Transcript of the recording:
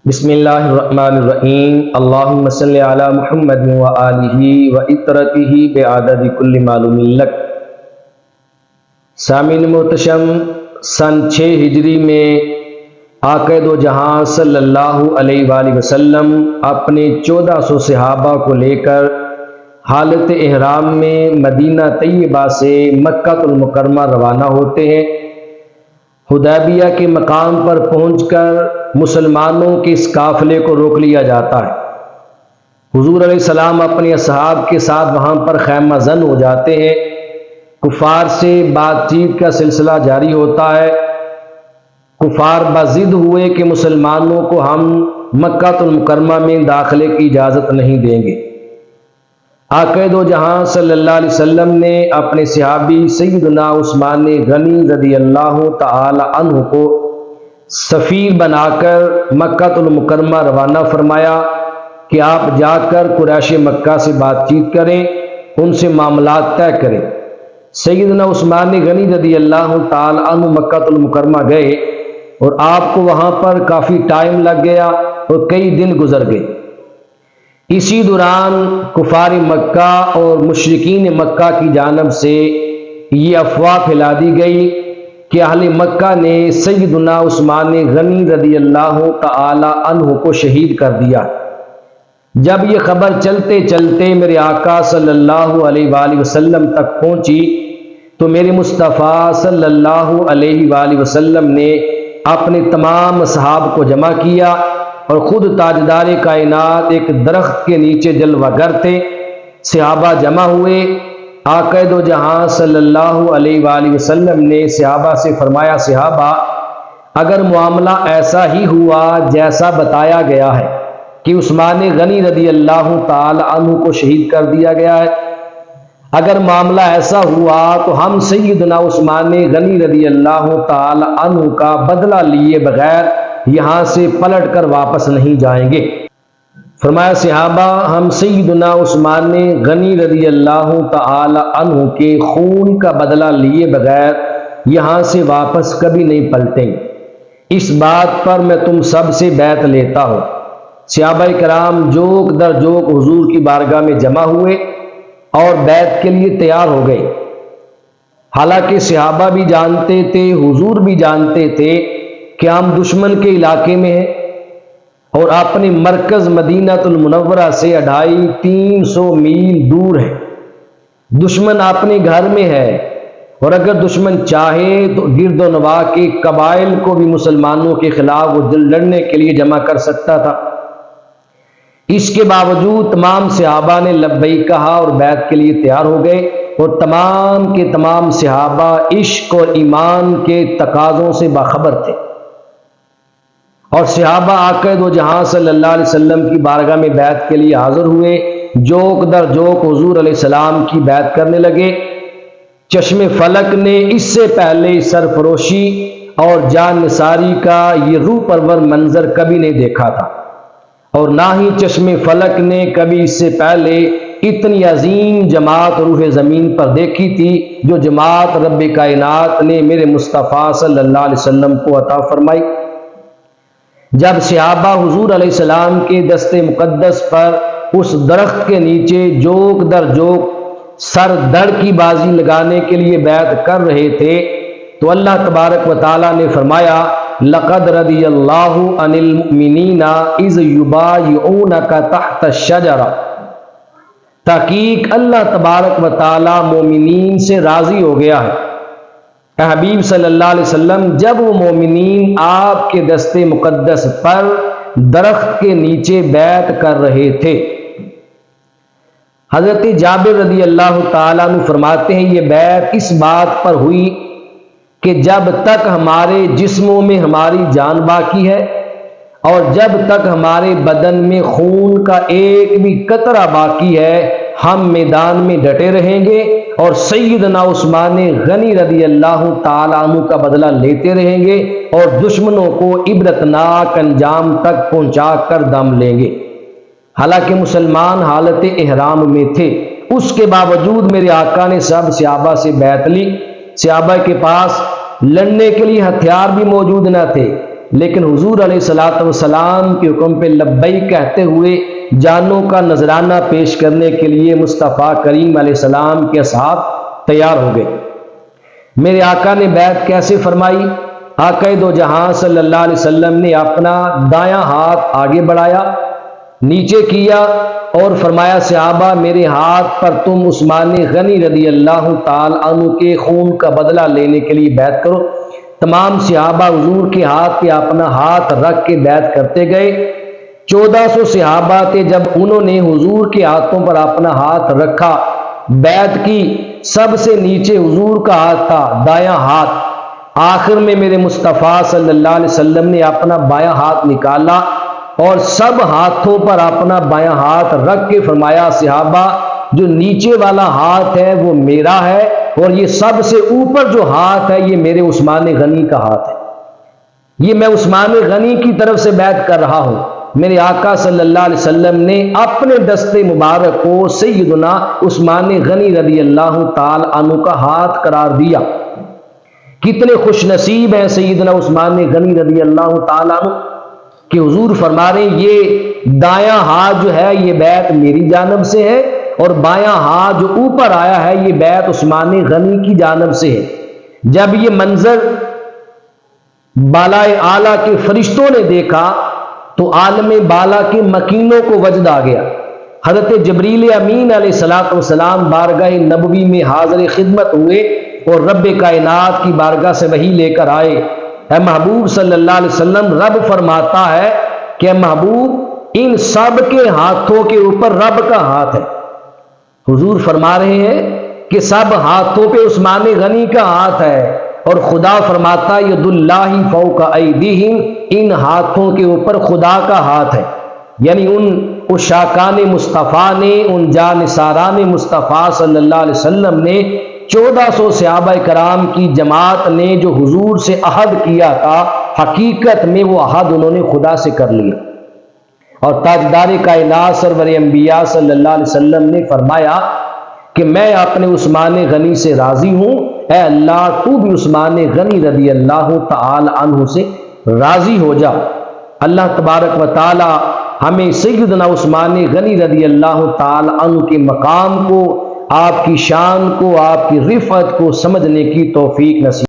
بسم اللہ الرحمن الرحیم اللہم صلی علی محمد و آلہ و اطرتہ بعدد کل معلوم لک۔ سامعین محتشم، سن 6 ہجری میں آقا دو جہاں صلی اللہ علیہ وآلہ وسلم اپنے 1400 صحابہ کو لے کر حالت احرام میں مدینہ طیبہ سے مکہ المکرمہ روانہ ہوتے ہیں۔ حدیبیہ کے مقام پر پہنچ کر مسلمانوں کے اس قافلے کو روک لیا جاتا ہے۔ حضور علیہ السلام اپنے اصحاب کے ساتھ وہاں پر خیمہ زن ہو جاتے ہیں۔ کفار سے بات چیت کا سلسلہ جاری ہوتا ہے۔ کفار بضد ہوئے کہ مسلمانوں کو ہم مکہ المکرمہ میں داخلے کی اجازت نہیں دیں گے۔ آقا دو جہاں صلی اللہ علیہ وسلم نے اپنے صحابی سیدنا عثمان غنی رضی اللہ تعالی عنہ کو سفیر بنا کر مکہ المکرمہ روانہ فرمایا کہ آپ جا کر قریش مکہ سے بات چیت کریں، ان سے معاملات طے کریں۔ سیدنا عثمان غنی رضی اللہ تعالی عنہ مکہ المکرمہ گئے اور آپ کو وہاں پر کافی ٹائم لگ گیا اور کئی دن گزر گئے۔ اسی دوران کفار مکہ اور مشرکین مکہ کی جانب سے یہ افواہ پھیلا دی گئی کہ اہل مکہ نے سیدنا عثمان غنی رضی اللہ تعالی عنہ کو شہید کر دیا۔ جب یہ خبر چلتے چلتے میرے آقا صلی اللہ علیہ وآلہ وسلم تک پہنچی تو میرے مصطفیٰ صلی اللہ علیہ وآلہ وسلم نے اپنے تمام اصحاب کو جمع کیا اور خود تاجدار کائنات ایک درخت کے نیچے جلوہ گر تھے۔ صحابہ جمع ہوئے۔ آقا دو جہاں صلی اللہ علیہ وآلہ وسلم نے صحابہ سے فرمایا، صحابہ اگر معاملہ ایسا ہی ہوا جیسا بتایا گیا ہے کہ عثمان غنی رضی اللہ تعالی عنہ کو شہید کر دیا گیا ہے، اگر معاملہ ایسا ہوا تو ہم سیدنا عثمان غنی رضی اللہ تعالی عنہ کا بدلہ لیے بغیر یہاں سے پلٹ کر واپس نہیں جائیں گے۔ فرمایا، صحابہ ہم سیدنا عثمان غنی رضی اللہ تعالی عنہ کے خون کا بدلہ لیے بغیر یہاں سے واپس کبھی نہیں پلٹیں۔ اس بات پر میں تم سب سے بیعت لیتا ہوں۔ صحابہ کرام جوک در جوک حضور کی بارگاہ میں جمع ہوئے اور بیعت کے لیے تیار ہو گئے۔ حالانکہ صحابہ بھی جانتے تھے، حضور بھی جانتے تھے کہ ہم دشمن کے علاقے میں ہیں اور اپنے مرکز مدینہ المنورہ سے 250-300 میل دور ہے۔ دشمن اپنے گھر میں ہے اور اگر دشمن چاہے تو گرد و نواح کے قبائل کو بھی مسلمانوں کے خلاف وہ لڑنے کے لیے جمع کر سکتا تھا۔ اس کے باوجود تمام صحابہ نے لبیک کہا اور بیعت کے لیے تیار ہو گئے، اور تمام کے تمام صحابہ عشق اور ایمان کے تقاضوں سے باخبر تھے۔ اور صحابہ آقا دو جہاں صلی اللہ علیہ وسلم کی بارگاہ میں بیعت کے لیے حاضر ہوئے، جوک در جوک حضور علیہ السلام کی بیعت کرنے لگے۔ چشم فلک نے اس سے پہلے سرفروشی اور جان نثاری کا یہ روح پرور منظر کبھی نہیں دیکھا تھا، اور نہ ہی چشم فلک نے کبھی اس سے پہلے اتنی عظیم جماعت روح زمین پر دیکھی تھی جو جماعت رب کائنات نے میرے مصطفیٰ صلی اللہ علیہ وسلم کو عطا فرمائی۔ جب صحابہ حضور علیہ السلام کے دست مقدس پر اس درخت کے نیچے جوک در جوک سر دڑ کی بازی لگانے کے لیے بیعت کر رہے تھے تو اللہ تبارک و تعالیٰ نے فرمایا، لقد رضی اللہ عن المؤمنین اذ یبایعونک تحت الشجرہ۔ تحقیق اللہ تبارک و تعالیٰ مومنین سے راضی ہو گیا ہے۔ اے حبیب صلی اللہ علیہ وسلم، جب وہ مومنین آپ کے دست مقدس پر درخت کے نیچے بیعت کر رہے تھے۔ حضرت جابر رضی اللہ تعالیٰ عنہ فرماتے ہیں، یہ بیعت اس بات پر ہوئی کہ جب تک ہمارے جسموں میں ہماری جان باقی ہے اور جب تک ہمارے بدن میں خون کا ایک بھی قطرہ باقی ہے، ہم میدان میں ڈٹے رہیں گے اور سیدنا عثمان غنی رضی اللہ تعالیٰ عنہ کا بدلہ لیتے رہیں گے اور دشمنوں کو عبرتناک انجام تک پہنچا کر دم لیں گے۔ حالانکہ مسلمان حالت احرام میں تھے، اس کے باوجود میرے آقا نے سب صحابہ سے بیعت لی۔ صحابہ کے پاس لڑنے کے لیے ہتھیار بھی موجود نہ تھے، لیکن حضور علیہ الصلوۃ والسلام کے حکم پہ لبیک کہتے ہوئے جانوں کا نذرانہ پیش کرنے کے لیے مصطفیٰ کریم علیہ السلام کے اصحاب تیار ہو گئے۔ میرے آقا نے بیعت کیسے فرمائی؟ آقا دو جہاں صلی اللہ علیہ وسلم نے اپنا دایاں ہاتھ آگے بڑھایا، نیچے کیا اور فرمایا صحابہ میرے ہاتھ پر تم عثمان غنی رضی اللہ تعالی عنہ کے خون کا بدلہ لینے کے لیے بیعت کرو۔ تمام صحابہ حضور کے ہاتھ پہ اپنا ہاتھ رکھ کے بیعت کرتے گئے۔ 1400 صحابہ تھے، جب انہوں نے حضور کے ہاتھوں پر اپنا ہاتھ رکھا، بیعت کی، سب سے نیچے حضور کا ہاتھ تھا، دایاں ہاتھ۔ آخر میں میرے مصطفیٰ صلی اللہ علیہ وسلم نے اپنا بایاں ہاتھ نکالا اور سب ہاتھوں پر اپنا بایاں ہاتھ رکھ کے فرمایا صحابہ جو نیچے والا ہاتھ ہے وہ میرا ہے اور یہ سب سے اوپر جو ہاتھ ہے یہ میرے عثمان غنی کا ہاتھ ہے، یہ میں عثمان غنی کی طرف سے بیعت کر رہا ہوں۔ میرے آقا صلی اللہ علیہ وسلم نے اپنے دستے مبارک کو سیدنا عثمان غنی رضی اللہ تعالی عنہ کا ہاتھ قرار دیا۔ کتنے خوش نصیب ہیں سیدنا عثمان غنی رضی اللہ تعالی عنہ کہ حضور فرما رہے ہیں یہ دایاں ہاتھ جو ہے یہ بیعت میری جانب سے ہے اور بایاں ہاتھ جو اوپر آیا ہے یہ بیعت عثمان غنی کی جانب سے ہے۔ جب یہ منظر بالائے اعلیٰ کے فرشتوں نے دیکھا تو عالم بالا کے مکینوں کو وجد آ گیا۔ حضرت جبریل امین علیہ الصلوۃ والسلام بارگاہ نبوی میں حاضر خدمت ہوئے اور رب کائنات کی بارگاہ سے وحی لے کر آئے۔ اے محبوب صلی اللہ علیہ وسلم، رب فرماتا ہے کہ اے محبوب ان سب کے ہاتھوں کے اوپر رب کا ہاتھ ہے۔ حضور فرما رہے ہیں کہ سب ہاتھوں پہ عثمان غنی کا ہاتھ ہے اور خدا فرماتا ید اللہ فوق ایدیہم، ان ہاتھوں کے اوپر خدا کا ہاتھ ہے، یعنی ان عشاقان مصطفیٰ نے، ان جانثاران مصطفیٰ صلی اللہ علیہ وسلم نے، 1400 صحابہ کرام کی جماعت نے جو حضور سے عہد کیا تھا، حقیقت میں وہ عہد انہوں نے خدا سے کر لیا۔ اور تاجدار کائنات سرور انبیاء صلی اللہ علیہ وسلم نے فرمایا کہ میں اپنے عثمان غنی سے راضی ہوں، اے اللہ تو بھی عثمان غنی رضی اللہ تعالی عنہ سے راضی ہو جا۔ اللہ تبارک و تعالی ہمیں سیدنا عثمان غنی رضی اللہ تعالی عنہ کے مقام کو، آپ کی شان کو، آپ کی رفعت کو سمجھنے کی توفیق نصیب